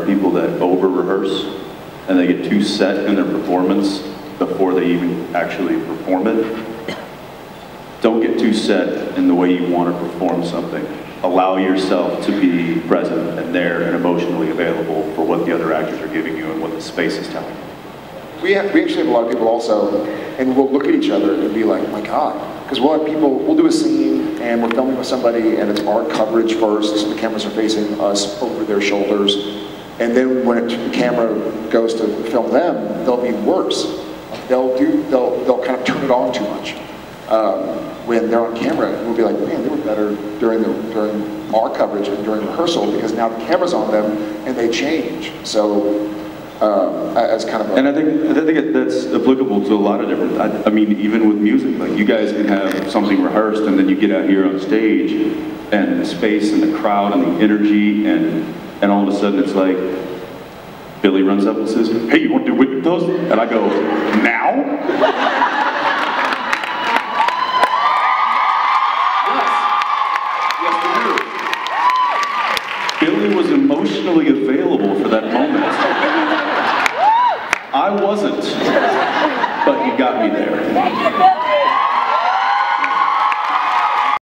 people that over-rehearse and they get too set in their performance before they even actually perform it. Don't get too set in the way you want to perform something. Allow yourself to be present and there and emotionally available for what the other actors are giving you and what the space is telling you. We actually have a lot of people also, and we'll look at each other and be like, oh my God. Because we'll have people, we'll do a scene and we're filming with somebody and it's our coverage first, so the cameras are facing us over their shoulders. And then when the camera goes to film them, they'll be worse. They'll kind of turn it on too much. When they're on camera, we'll be like, man, they were better during our coverage and during rehearsal because now the camera's on them and they change. So as kind of and I think that's applicable to a lot of different, I mean, even with music, like you guys can have something rehearsed and then you get out here on stage and the space and the crowd and the energy and all of a sudden it's like, Billy runs up and says, hey, you want to do Whitney Post? And I go, now? Billy was emotionally available for that moment. I wasn't, but you got me there.